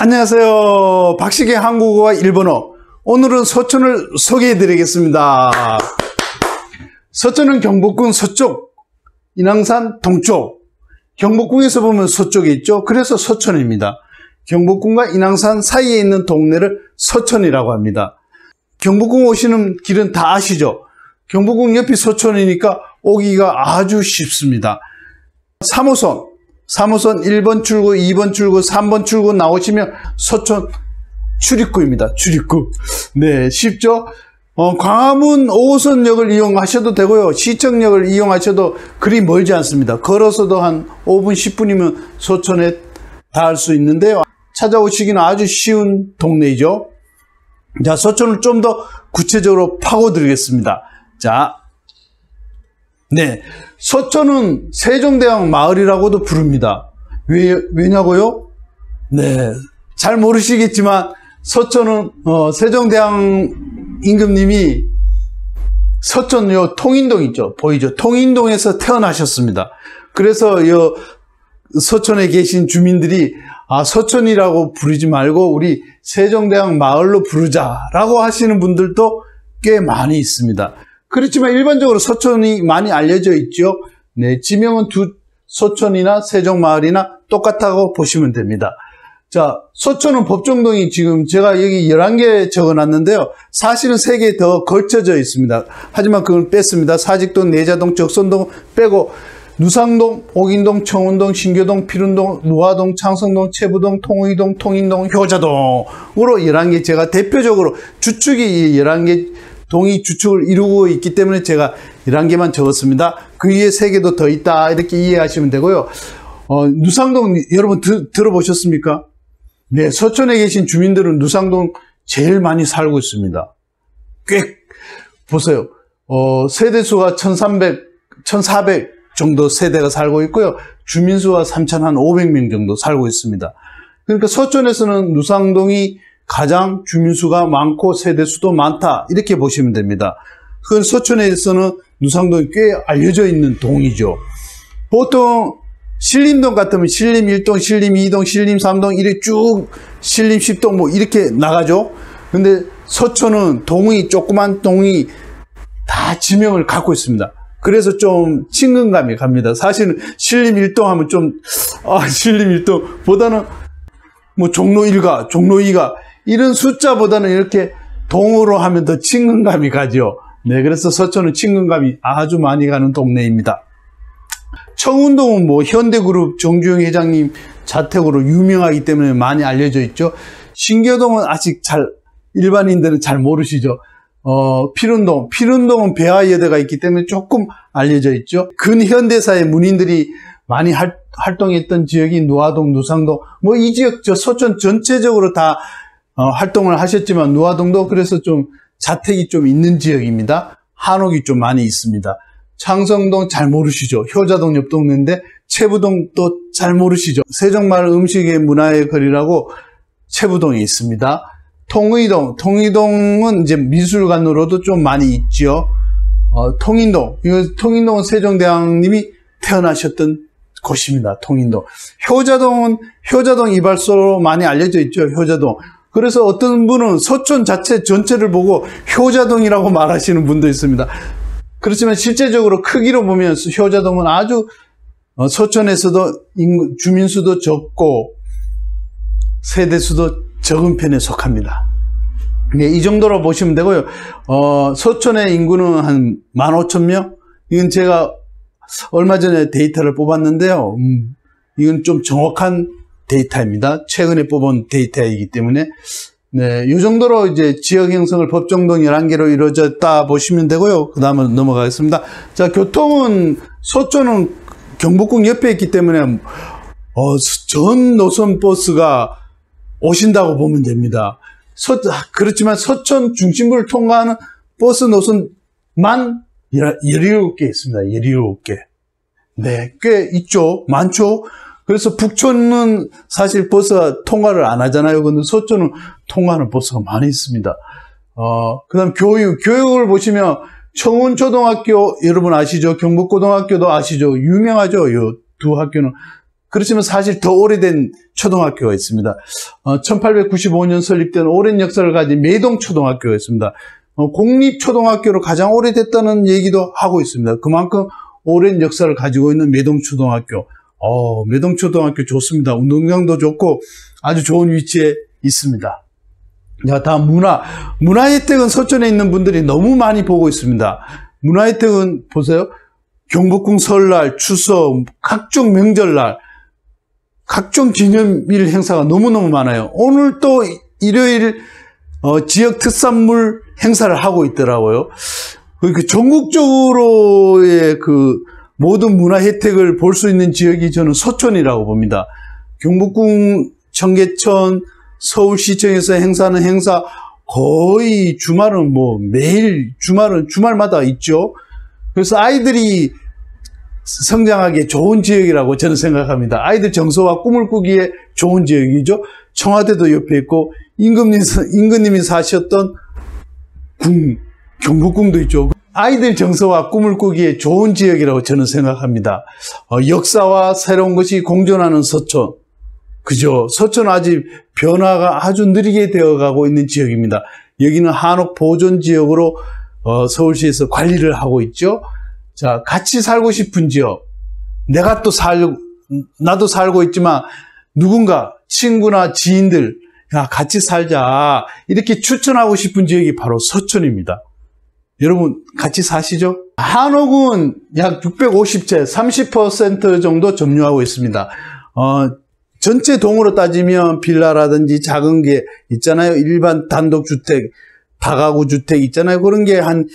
안녕하세요. 박식의 한국어와 일본어. 오늘은 서촌을 소개해 드리겠습니다. 서촌은 경복궁 서쪽, 인왕산 동쪽. 경복궁에서 보면 서쪽에 있죠. 그래서 서촌입니다. 경복궁과 인왕산 사이에 있는 동네를 서촌이라고 합니다. 경복궁 오시는 길은 다 아시죠? 경복궁 옆이 서촌이니까 오기가 아주 쉽습니다. 3호선 1번 출구, 2번 출구, 3번 출구 나오시면 서촌 출입구입니다. 출입구. 네, 쉽죠? 광화문 5호선역을 이용하셔도 되고요. 시청역을 이용하셔도 그리 멀지 않습니다. 걸어서도 한 5분, 10분이면 서촌에 닿을 수 있는데요. 찾아오시기는 아주 쉬운 동네이죠. 자, 서촌을 좀 더 구체적으로 파고드리겠습니다. 자, 네, 서촌은 세종대왕 마을이라고도 부릅니다. 왜냐고요? 네, 잘 모르시겠지만 서촌은 세종대왕 임금님이 서촌 통인동 있죠, 보이죠? 통인동에서 태어나셨습니다. 그래서 서촌에 계신 주민들이 서촌이라고 부르지 말고 우리 세종대왕 마을로 부르자라고 하시는 분들도 꽤 많이 있습니다. 그렇지만 일반적으로 서촌이 많이 알려져 있죠. 네, 지명은 서촌이나 세종마을이나 똑같다고 보시면 됩니다. 자, 서촌은 법정동이 지금 제가 여기 11개 적어놨는데요. 사실은 3개 더 걸쳐져 있습니다. 하지만 그걸 뺐습니다. 사직동, 내자동, 적선동 빼고 누상동, 옥인동, 청운동, 신교동, 피룬동, 노화동, 창성동, 채부동, 통의동, 통인동, 효자동으로 11개 제가 대표적으로 주축이 11개 동이 주축을 이루고 있기 때문에 제가 11개만 적었습니다. 그 위에 3개도 더 있다 이렇게 이해하시면 되고요. 누상동 여러분 들어보셨습니까? 네, 서촌에 계신 주민들은 누상동 제일 많이 살고 있습니다. 꽤 보세요. 세대수가 1400 정도 세대가 살고 있고요. 주민수가 3,500명 정도 살고 있습니다. 그러니까 서촌에서는 누상동이 가장 주민수가 많고 세대수도 많다 이렇게 보시면 됩니다. 그 서촌에서는 누상동이 꽤 알려져 있는 동이죠. 보통 신림동 같으면 신림 1동, 신림 2동, 신림 3동 이렇게 쭉 신림 10동 뭐 이렇게 나가죠. 근데 서촌은 동이 조그만 동이 다 지명을 갖고 있습니다. 그래서 좀 친근감이 갑니다. 사실은 신림 1동 하면 좀 신림 1동 보다는 뭐 종로 1가, 종로 2가 이런 숫자보다는 이렇게 동으로 하면 더 친근감이 가죠. 네, 그래서 서촌은 친근감이 아주 많이 가는 동네입니다. 청운동은 뭐 현대그룹 정주영 회장님 자택으로 유명하기 때문에 많이 알려져 있죠. 신교동은 아직 일반인들은 잘 모르시죠. 피룬동은 배화여대가 있기 때문에 조금 알려져 있죠. 근현대사의 문인들이 많이 활동했던 지역이 노화동, 누상동, 뭐 이 지역, 서촌 전체적으로 다 활동을 하셨지만 노화동도 그래서 좀 자택이 좀 있는 지역입니다. 한옥이 좀 많이 있습니다. 창성동 잘 모르시죠? 효자동 옆 동네인데 채부동도 잘 모르시죠? 세종마을 음식의 문화의 거리라고 채부동이 있습니다. 통의동은 이제 미술관으로도 좀 많이 있죠. 통인동은 세종대왕님이 태어나셨던 곳입니다. 통인동. 효자동 이발소로 많이 알려져 있죠. 효자동. 그래서 어떤 분은 서촌 전체를 보고 효자동이라고 말하시는 분도 있습니다. 그렇지만 실제적으로 크기로 보면 효자동은 아주 서촌에서도 주민수도 적고 세대수도 적은 편에 속합니다. 네, 이 정도로 보시면 되고요. 서촌의 인구는 한 15,000명? 이건 제가 얼마 전에 데이터를 뽑았는데요. 이건 좀 정확한 데이터입니다. 최근에 뽑은 데이터이기 때문에. 네, 이 정도로 이제 지역 형성을 법정동 11개로 이루어졌다 보시면 되고요. 그 다음은 넘어가겠습니다. 자, 교통은 서촌은 경복궁 옆에 있기 때문에 전 노선 버스가 오신다고 보면 됩니다. 그렇지만 서촌 중심부를 통과하는 버스 노선만 17개 있습니다. 17개. 네, 꽤 있죠. 많죠. 그래서 북촌은 사실 버스가 통과를 안 하잖아요. 근데 서촌은 통과하는 버스가 많이 있습니다. 그 다음 교육을 보시면 청운초등학교 여러분 아시죠? 경북고등학교도 아시죠? 유명하죠. 이 두 학교는. 그렇지만 사실 더 오래된 초등학교가 있습니다. 1895년 설립된 오랜 역사를 가진 매동초등학교가 있습니다. 공립초등학교로 가장 오래됐다는 얘기도 하고 있습니다. 그만큼 오랜 역사를 가지고 있는 매동초등학교. 매동초등학교 좋습니다. 운동장도 좋고 아주 좋은 위치에 있습니다. 자, 다음 문화 혜택은 서촌에 있는 분들이 너무 많이 보고 있습니다. 문화 혜택은 보세요. 경복궁 설날, 추석, 각종 명절날, 각종 기념일 행사가 너무너무 많아요. 오늘 또 일요일 지역 특산물 행사를 하고 있더라고요. 그러니까 전국적으로의 그 모든 문화 혜택을 볼 수 있는 지역이 저는 서촌이라고 봅니다. 경복궁, 청계천, 서울시청에서 행사하는 행사 거의 주말은 매일 주말마다 있죠. 그래서 아이들이 성장하기에 좋은 지역이라고 저는 생각합니다. 아이들 정서와 꿈을 꾸기에 좋은 지역이죠. 청와대도 옆에 있고 임금님이 사셨던 경복궁도 있죠. 아이들 정서와 꿈을 꾸기에 좋은 지역이라고 저는 생각합니다. 역사와 새로운 것이 공존하는 서촌. 그죠? 서촌 아직 변화가 아주 느리게 되어가고 있는 지역입니다. 여기는 한옥 보존 지역으로 서울시에서 관리를 하고 있죠. 자, 같이 살고 싶은 지역. 나도 살고 있지만 누군가 친구나 지인들 같이 살자 이렇게 추천하고 싶은 지역이 바로 서촌입니다. 여러분 같이 사시죠? 한옥은 약 650채 30% 정도 점유하고 있습니다. 전체 동으로 따지면 빌라라든지 작은 게 있잖아요. 일반 단독주택, 다가구 주택 있잖아요. 그런 게 한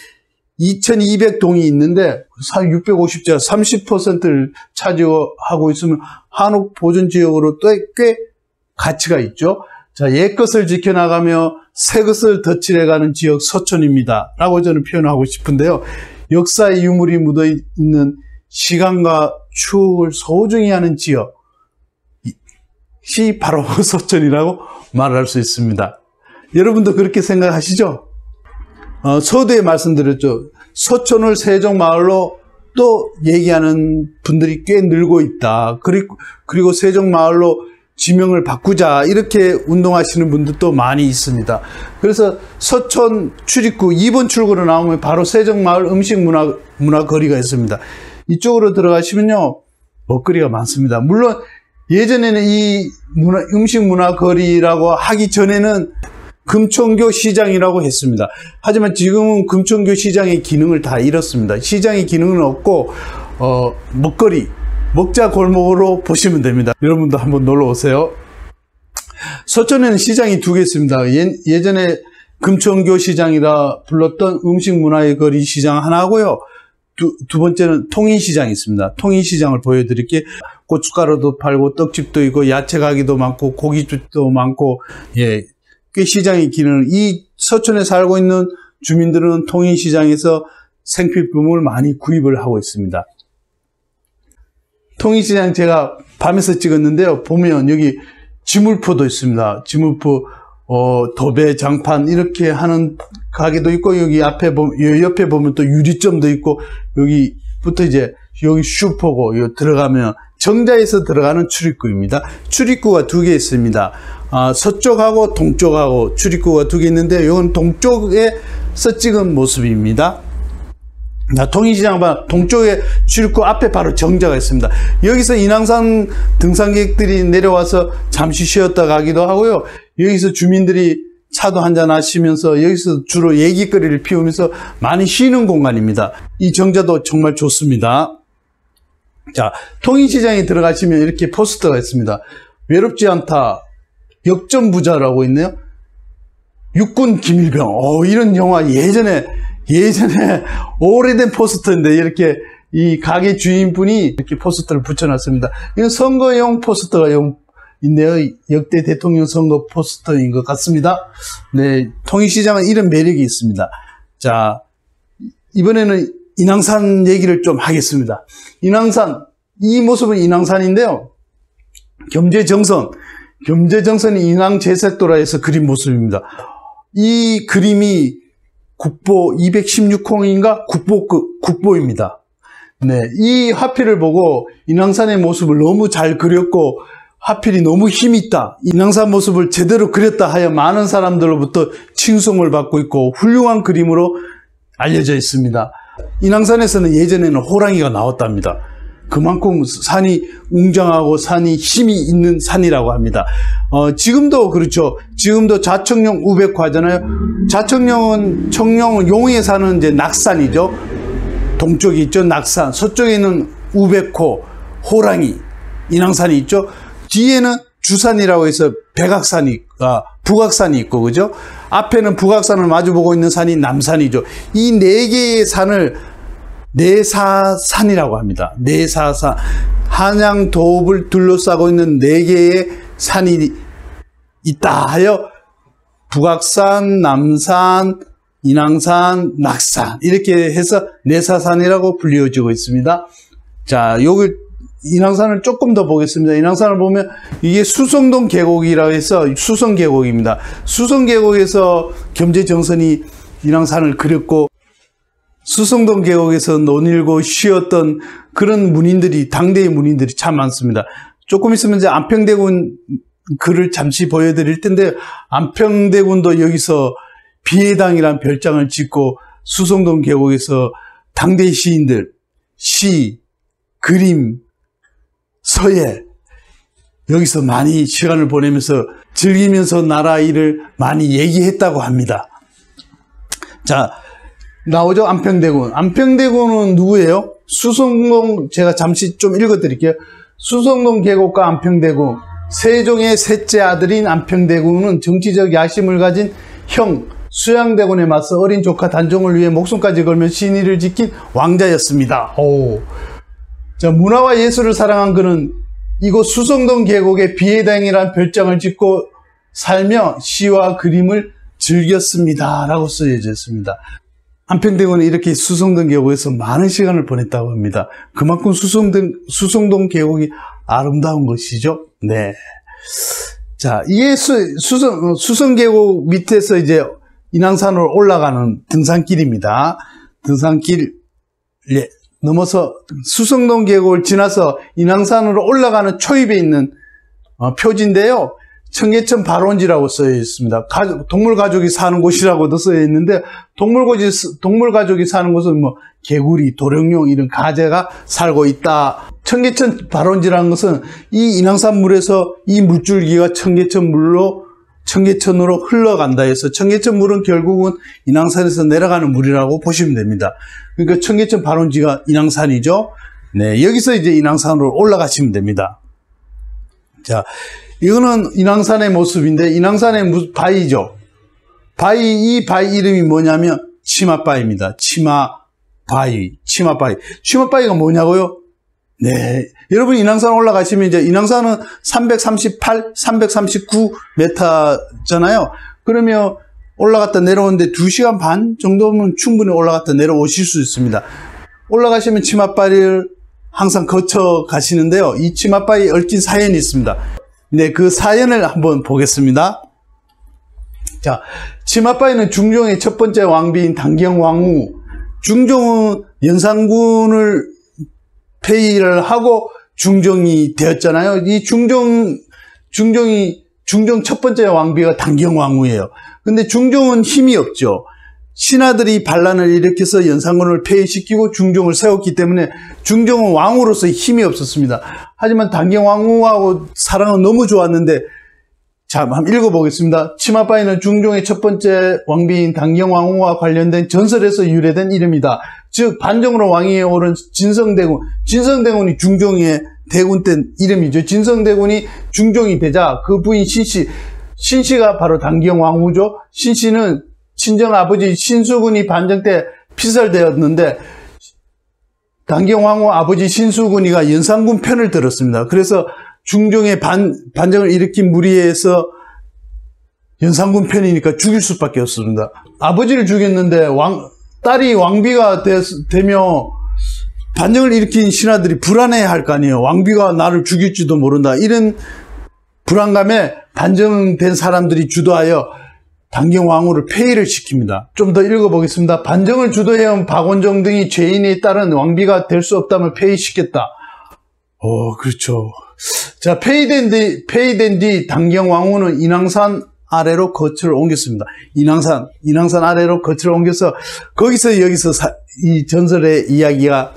2200동이 있는데 650채가 30%를 차지하고 있으면 한옥 보존지역으로 또 꽤 가치가 있죠. 자, 옛것을 지켜나가며 새것을 덧칠해가는 지역 서촌입니다. 라고 저는 표현하고 싶은데요. 역사의 유물이 묻어있는 시간과 추억을 소중히 하는 지역이 바로 서촌이라고 말할 수 있습니다. 여러분도 그렇게 생각하시죠? 서두에 말씀드렸죠. 서촌을 세종마을로 또 얘기하는 분들이 꽤 늘고 있다. 그리고 세종마을로 지명을 바꾸자 이렇게 운동하시는 분들도 많이 있습니다. 그래서 서촌 출입구 2번 출구로 나오면 바로 세종마을 음식문화 거리가 있습니다. 이쪽으로 들어가시면요 먹거리가 많습니다. 물론 예전에는 이 음식문화 거리라고 하기 전에는 금천교 시장이라고 했습니다. 하지만 지금은 금천교 시장의 기능을 다 잃었습니다. 시장의 기능은 없고 먹거리, 먹자 골목으로 보시면 됩니다. 여러분도 한번 놀러 오세요. 서촌에는 시장이 두 개 있습니다. 예전에 금천교 시장이라 불렀던 음식문화의 거리 시장 하나고요. 두 번째는 통인시장이 있습니다. 통인시장을 보여드릴게요. 고춧가루도 팔고 떡집도 있고 야채 가게도 많고 고깃집도 많고 꽤 시장의 기능을 이 서촌에 살고 있는 주민들은 통인시장에서 생필품을 많이 구입을 하고 있습니다. 통인시장 제가 밤에서 찍었는데요. 보면 여기 지물포도 있습니다. 지물포, 도배, 장판 이렇게 하는 가게도 있고 여기 옆에 보면 또 유리점도 있고 여기부터 이제 여기 슈퍼고 여기 들어가면 정자에서 들어가는 출입구입니다. 출입구가 두 개 있습니다. 서쪽하고 동쪽하고 출입구가 두 개 있는데 이건 동쪽에서 찍은 모습입니다. 통인시장 동쪽에 출입구 앞에 바로 정자가 있습니다. 여기서 인왕산 등산객들이 내려와서 잠시 쉬었다 가기도 하고요. 여기서 주민들이 차도 한잔 하시면서 여기서 주로 얘기거리를 피우면서 많이 쉬는 공간입니다. 이 정자도 정말 좋습니다. 자, 통인시장에 들어가시면 이렇게 포스터가 있습니다. 외롭지 않다. 역전부자라고 있네요. 육군 김일병. 이런 영화 예전에 오래된 포스터인데 이렇게 이 가게 주인분이 이렇게 포스터를 붙여놨습니다. 이건 선거용 포스터가 있네요. 역대 대통령 선거 포스터인 것 같습니다. 네, 통인시장은 이런 매력이 있습니다. 자, 이번에는 인왕산 얘기를 좀 하겠습니다. 인왕산, 이 모습은 인왕산인데요. 겸재정선이 인왕제색도라에서 그린 모습입니다. 이 그림이 국보 216호인가 국보입니다. 네, 이 화필을 보고 인왕산의 모습을 너무 잘 그렸고 화필이 너무 힘있다, 인왕산 모습을 제대로 그렸다 하여 많은 사람들로부터 칭송을 받고 있고 훌륭한 그림으로 알려져 있습니다. 인왕산에서는 예전에는 호랑이가 나왔답니다. 그만큼 산이 웅장하고 산이 힘이 있는 산이라고 합니다. 지금도 그렇죠. 지금도 자청령 우백화잖아요. 자청령은 청령은 용에 사는 이제 낙산이죠. 동쪽에 있죠, 낙산. 서쪽에 있는 우백호, 호랑이, 인왕산이 있죠. 뒤에는 주산이라고 해서 북악산이 있고, 그죠? 앞에는 북악산을 마주보고 있는 산이 남산이죠. 이 네 개의 산을 내사산이라고 합니다. 내사산. 한양 도읍을 둘러싸고 있는 네 개의 산이 있다 하여 북악산, 남산, 인왕산, 낙산 이렇게 해서 내사산이라고 불리워지고 있습니다. 자, 여기 인왕산을 조금 더 보겠습니다. 인왕산을 보면 이게 수성동 계곡이라고 해서 수성계곡입니다. 수성계곡에서 겸재정선이 인왕산을 그렸고 수성동 계곡에서 논일고 쉬었던 그런 문인들이, 당대의 문인들이 참 많습니다. 조금 있으면 이제 안평대군 글을 잠시 보여드릴 텐데, 안평대군도 여기서 비해당이라는 별장을 짓고 수성동 계곡에서 당대 시인들 시, 그림, 서예 여기서 많이 시간을 보내면서 즐기면서 나라 일을 많이 얘기했다고 합니다. 자, 나오죠? 안평대군. 안평대군은 누구예요? 수성동, 제가 잠시 좀 읽어드릴게요. 수성동 계곡과 안평대군, 세종의 셋째 아들인 안평대군은 정치적 야심을 가진 형 수양대군에 맞서 어린 조카 단종을 위해 목숨까지 걸며 신의를 지킨 왕자였습니다. 오. 자, 문화와 예술을 사랑한 그는 이곳 수성동 계곡에 비해당이라는 별장을 짓고 살며 시와 그림을 즐겼습니다. 라고 쓰여져 있습니다. 안평대군은 이렇게 수성동 계곡에서 많은 시간을 보냈다고 합니다. 그만큼 수성동 계곡이 아름다운 것이죠. 네. 자, 이게 수성 계곡 밑에서 이제 인왕산으로 올라가는 등산길입니다. 등산길 넘어서 수성동 계곡을 지나서 인왕산으로 올라가는 초입에 있는 표지인데요. 청계천 발원지라고 쓰여 있습니다. 동물 가족이 사는 곳이라고도 쓰여 있는데, 동물 가족이 사는 곳은 뭐 개구리, 도룡뇽 이런 가재가 살고 있다. 청계천 발원지라는 것은 이 인왕산 물에서 이 물줄기가 청계천으로 흘러간다 해서 청계천 물은 결국은 인왕산에서 내려가는 물이라고 보시면 됩니다. 그러니까 청계천 발원지가 인왕산이죠. 네, 여기서 이제 인왕산으로 올라가시면 됩니다. 자, 이거는 인왕산의 모습인데, 인왕산의 바위죠. 이 바위 이름이 뭐냐면 치맛바위입니다. 치맛바위가 뭐냐고요? 네, 여러분 인왕산 올라가시면 이제 인왕산은 339m잖아요. 그러면 올라갔다 내려오는데 2시간 반 정도면 충분히 올라갔다 내려오실 수 있습니다. 올라가시면 치맛바위를 항상 거쳐 가시는데요. 이 치맛바위에 얽힌 사연이 있습니다. 네, 그 사연을 한번 보겠습니다. 자, 치맛바위는 중종의 첫 번째 왕비인 당경왕후, 중종은 연산군을 폐위를 하고 중종이 되었잖아요. 이 중종 첫 번째 왕비가 당경왕후예요. 근데 중종은 힘이 없죠. 신하들이 반란을 일으켜서 연산군을 폐위시키고 중종을 세웠기 때문에 중종은 왕으로서 힘이 없었습니다. 하지만 당경왕후하고 사랑은 너무 좋았는데, 자, 한번 읽어보겠습니다. 치맛바위는 중종의 첫 번째 왕비인 당경왕후와 관련된 전설에서 유래된 이름이다. 즉 반정으로 왕위에 오른 진성대군이 중종의 대군 때 이름이죠. 진성대군이 중종이 되자 그 부인 신씨가 바로 당경왕후죠. 신씨는 친정아버지 신수군이 반정 때 피살되었는데, 당경왕후 아버지 신수군이가 연산군 편을 들었습니다. 그래서 중종의 반정을 일으킨 무리에서 연산군 편이니까 죽일 수밖에 없습니다. 아버지를 죽였는데 딸이 왕비가 되며 반정을 일으킨 신하들이 불안해할 거 아니에요. 왕비가 나를 죽일지도 모른다. 이런 불안감에 반정된 사람들이 주도하여 당경왕후를 폐위를 시킵니다. 좀 더 읽어보겠습니다. 반정을 주도해온 박원종 등이 죄인에 따른 왕비가 될 수 없다면 폐위시켰다. 그렇죠. 자, 폐위된 뒤 당경왕후는 인왕산 아래로 거처를 옮겼습니다. 인왕산 아래로 거처를 옮겨서 거기서 이 전설의 이야기가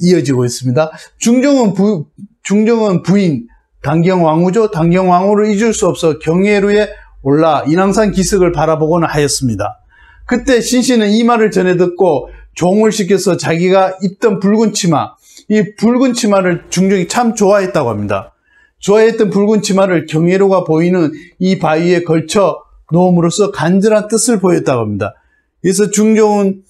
이어지고 있습니다. 중종은 부인 당경왕후죠. 당경왕후를 잊을 수 없어 경회루에 올라 인왕산 기슭을 바라보고는 하였습니다. 그때 신씨는 이 말을 전해 듣고 종을 시켜서 자기가 입던 붉은 치마, 이 붉은 치마를 중종이 참 좋아했다고 합니다. 좋아했던 붉은 치마를 경회루가 보이는 이 바위에 걸쳐 놓음으로써 간절한 뜻을 보였다고 합니다. 그래서 중종은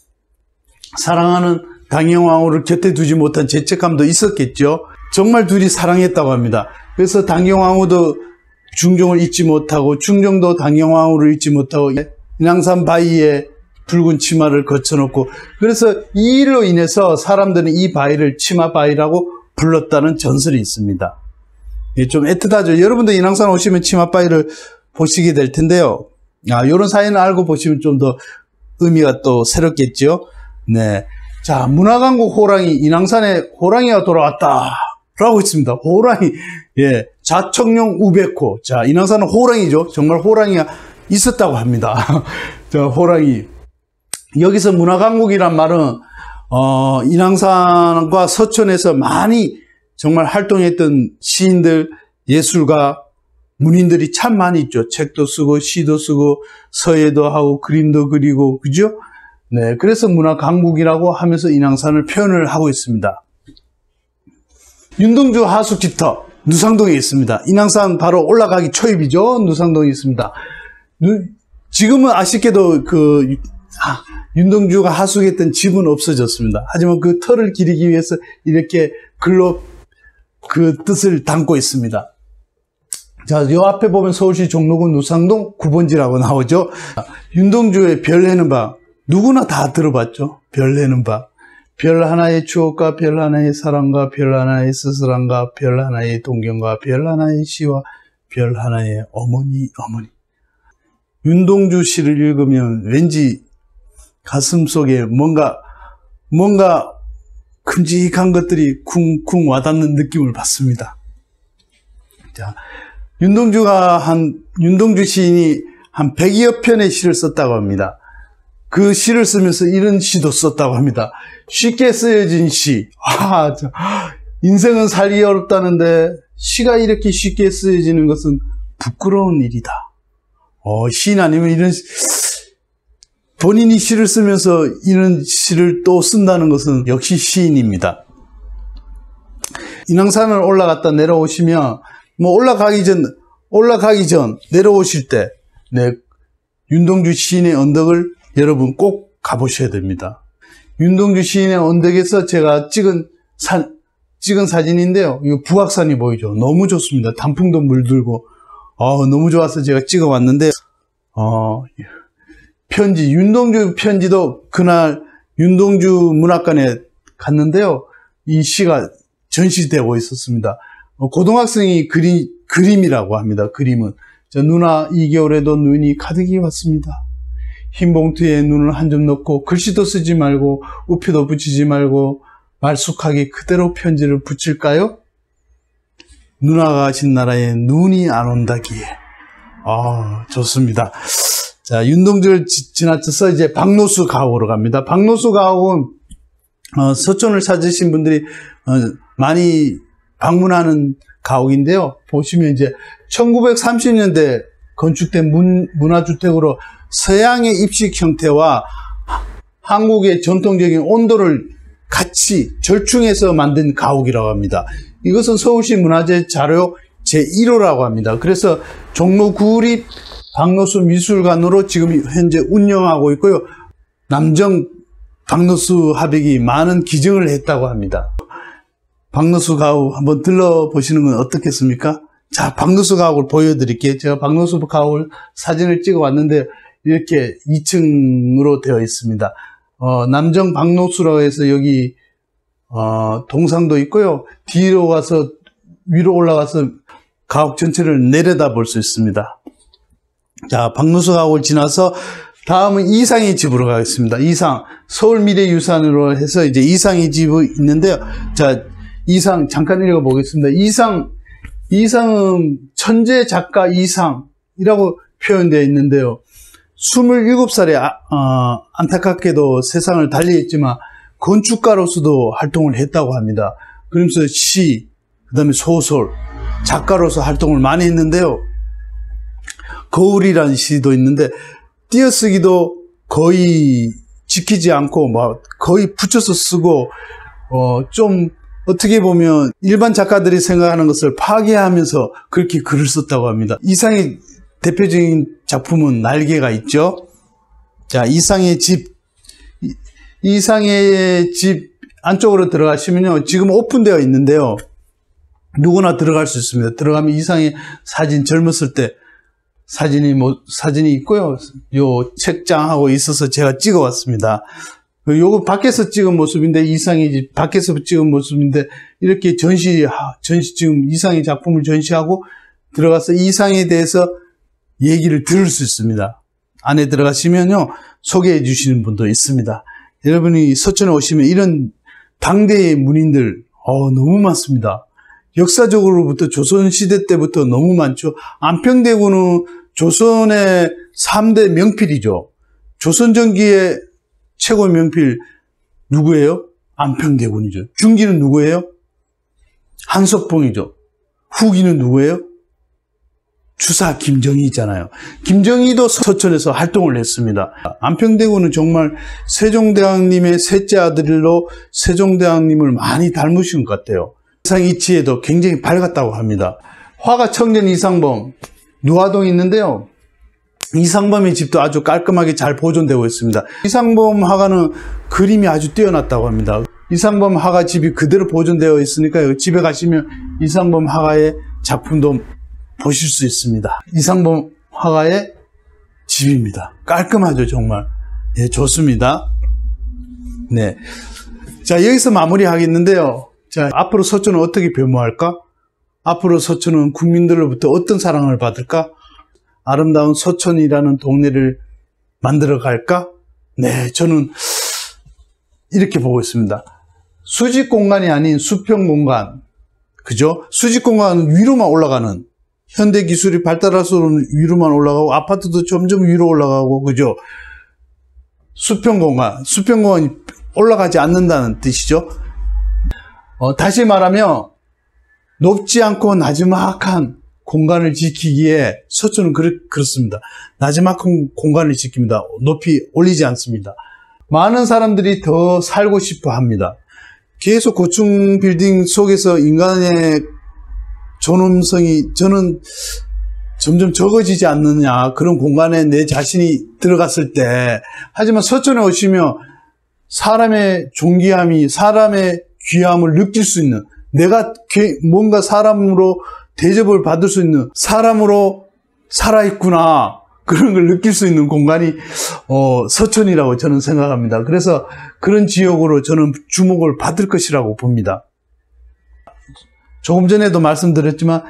사랑하는 당경왕후를 곁에 두지 못한 죄책감도 있었겠죠. 정말 둘이 사랑했다고 합니다. 그래서 당경왕후도 중종을 잊지 못하고 중종도 당경왕후를 잊지 못하고 인왕산 바위에 붉은 치마를 거쳐놓고, 그래서 이 일로 인해서 사람들은 이 바위를 치마바위라고 불렀다는 전설이 있습니다. 좀 애틋하죠. 여러분도 인왕산 오시면 치마바위를 보시게 될 텐데요. 이런 사연을 알고 보시면 좀 더 의미가 또 새롭겠죠. 네. 자, 문화강국 호랑이, 인왕산에 호랑이가 돌아왔다 라고 했습니다. 호랑이, 자청룡 우백호. 자, 인왕산은 호랑이죠. 정말 호랑이가 있었다고 합니다. 자, 호랑이. 여기서 문화강국이란 말은 인왕산과 서촌에서 많이 정말 활동했던 시인들, 예술가, 문인들이 참 많이 있죠. 책도 쓰고 시도 쓰고 서예도 하고 그림도 그리고, 그죠? 네, 그래서 문화강국이라고 하면서 인왕산을 표현을 하고 있습니다. 윤동주 하숙지터 누상동에 있습니다. 인왕산 바로 올라가기 초입이죠. 누상동에 있습니다. 지금은 아쉽게도 윤동주가 하숙했던 집은 없어졌습니다. 하지만 그 터를 기리기 위해서 이렇게 글로 그 뜻을 담고 있습니다. 자, 요 앞에 보면 서울시 종로구 누상동 9번지라고 나오죠. 윤동주의 별 해는 방, 누구나 다 들어봤죠. 별 해는 방. 별 하나의 추억과 별 하나의 사랑과 별 하나의 스스랑과 별 하나의 동경과 별 하나의 시와 별 하나의 어머니. 윤동주 시를 읽으면 왠지 가슴속에 뭔가 큼직한 것들이 쿵쿵 와닿는 느낌을 받습니다. 자, 윤동주 시인이 한 100여 편의 시를 썼다고 합니다. 그 시를 쓰면서 이런 시도 썼다고 합니다. 쉽게 쓰여진 시. 인생은 살기 어렵다는데 시가 이렇게 쉽게 쓰여지는 것은 부끄러운 일이다. 시인 아니면 본인이 시를 쓰면서 이런 시를 또 쓴다는 것은 역시 시인입니다. 인왕산을 올라갔다 내려오시면, 올라가기 전 내려오실 때, 윤동주 시인의 언덕을 여러분 꼭 가보셔야 됩니다. 윤동주 시인의 언덕에서 제가 찍은 사진인데요. 이거 북악산이 보이죠. 너무 좋습니다. 단풍도 물들고, 너무 좋아서 제가 찍어 왔는데, 윤동주 편지도 그날 윤동주 문학관에 갔는데요. 이 시가 전시되고 있었습니다. 고등학생이 그림이라고 합니다. 그림은. 누나 2개월에도 눈이 가득히 왔습니다. 흰 봉투에 눈을 한 점 넣고 글씨도 쓰지 말고 우표도 붙이지 말고 말쑥하게 그대로 편지를 붙일까요? 누나가 가신 나라에 눈이 안 온다기에. 좋습니다. 자, 윤동주를 지나쳐서 이제 박노수 가옥으로 갑니다. 박노수 가옥은 서촌을 찾으신 분들이 많이 방문하는 가옥인데요. 보시면 이제 1930년대 건축된 문화주택으로 서양의 입식 형태와 한국의 전통적인 온도를 같이 절충해서 만든 가옥이라고 합니다. 이것은 서울시 문화재 자료 제1호라고 합니다. 그래서 종로 9립 박노수 미술관으로 지금 현재 운영하고 있고요. 남정 박노수 화백이 많은 기증을 했다고 합니다. 박노수 가옥 한번 들러보시는 건 어떻겠습니까? 자, 박노수 가옥을 보여드릴게요. 제가 박노수 가옥을 사진을 찍어 왔는데 이렇게 2층으로 되어 있습니다. 남정 박노수라고 해서 여기 동상도 있고요. 뒤로 가서 위로 올라가서 가옥 전체를 내려다 볼 수 있습니다. 자, 박노석학을 지나서 다음은 이상의 집으로 가겠습니다. 이상, 서울미래유산으로 해서 이제 이상의 집이 있는데요. 자, 이상 잠깐 읽어보겠습니다. 이상은 천재 작가 이상이라고 표현되어 있는데요. 27살에 안타깝게도 세상을 달리했지만 건축가로서도 활동을 했다고 합니다. 그러면서 시, 그 다음에 소설, 작가로서 활동을 많이 했는데요. 거울이라는 시도 있는데 띄어쓰기도 거의 지키지 않고 거의 붙여서 쓰고 좀 어떻게 보면 일반 작가들이 생각하는 것을 파괴하면서 그렇게 글을 썼다고 합니다. 이상의 대표적인 작품은 날개가 있죠. 자, 이상의 집 안쪽으로 들어가시면요, 지금 오픈되어 있는데요, 누구나 들어갈 수 있습니다. 들어가면 이상의 사진, 젊었을 때 사진이 있고요. 요 책장하고 있어서 제가 찍어 왔습니다. 요거 밖에서 찍은 모습인데, 이상의 집 밖에서 찍은 모습인데, 이렇게 지금 이상의 작품을 전시하고 들어가서 이상에 대해서 얘기를 들을 수 있습니다. 안에 들어가시면요, 소개해 주시는 분도 있습니다. 여러분이 서천에 오시면 이런 당대의 문인들 너무 많습니다. 역사적으로부터 조선시대 때부터 너무 많죠. 안평대군은 조선의 3대 명필이죠. 조선전기의 최고 명필 누구예요? 안평대군이죠. 중기는 누구예요? 한석봉이죠. 후기는 누구예요? 주사 김정희 있잖아요. 김정희도 서천에서 활동을 했습니다. 안평대군은 정말 세종대왕님의 셋째 아들로 세종대왕님을 많이 닮으신 것 같아요. 이상이치에도 굉장히 밝았다고 합니다. 화가 청년 이상범, 누화동에 있는데요. 이상범의 집도 아주 깔끔하게 잘 보존되고 있습니다. 이상범 화가는 그림이 아주 뛰어났다고 합니다. 이상범 화가 집이 그대로 보존되어 있으니까 집에 가시면 이상범 화가의 작품도 보실 수 있습니다. 이상범 화가의 집입니다. 깔끔하죠, 정말. 예, 좋습니다. 네. 자, 여기서 마무리하겠는데요. 자, 앞으로 서천은 어떻게 변모할까? 앞으로 서천은 국민들로부터 어떤 사랑을 받을까? 아름다운 서천이라는 동네를 만들어 갈까? 네, 저는 이렇게 보고 있습니다. 수직 공간이 아닌 수평 공간. 그죠? 수직 공간은 위로만 올라가는, 현대 기술이 발달할수록 위로만 올라가고 아파트도 점점 위로 올라가고, 그죠? 수평 공간이 올라가지 않는다는 뜻이죠. 다시 말하면 높지 않고 나지막한 공간을 지키기에 서천은 그렇습니다. 나지막한 공간을 지킵니다. 높이 올리지 않습니다. 많은 사람들이 더 살고 싶어 합니다. 계속 고층 빌딩 속에서 인간의 존엄성이 저는 점점 적어지지 않느냐, 그런 공간에 내 자신이 들어갔을 때. 하지만 서천에 오시면 사람의 존귀함이, 사람의 귀함을 느낄 수 있는, 내가 뭔가 사람으로 대접을 받을 수 있는, 사람으로 살아있구나, 그런 걸 느낄 수 있는 공간이 서천이라고 저는 생각합니다. 그래서 그런 지역으로 저는 주목을 받을 것이라고 봅니다. 조금 전에도 말씀드렸지만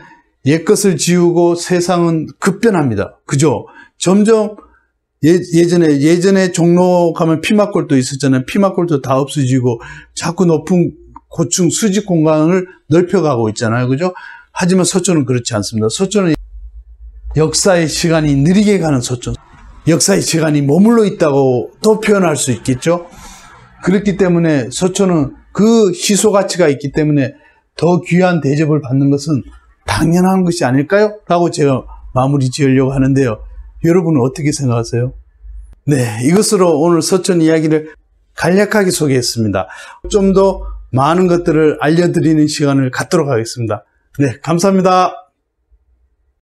옛것을 지우고 세상은 급변합니다. 그죠? 점점 예전에 종로 가면 피막골도 있었잖아요. 피막골도 다 없어지고 자꾸 높은 고층 수직 공간을 넓혀가고 있잖아요. 그죠? 하지만 서천은 그렇지 않습니다. 서천은 역사의 시간이 느리게 가는 서천. 역사의 시간이 머물러 있다고 또 표현할 수 있겠죠? 그렇기 때문에 서천은 그 희소 가치가 있기 때문에 더 귀한 대접을 받는 것은 당연한 것이 아닐까요? 라고 제가 마무리 지으려고 하는데요. 여러분은 어떻게 생각하세요? 네, 이것으로 오늘 서천 이야기를 간략하게 소개했습니다. 좀 더 많은 것들을 알려드리는 시간을 갖도록 하겠습니다. 네, 감사합니다.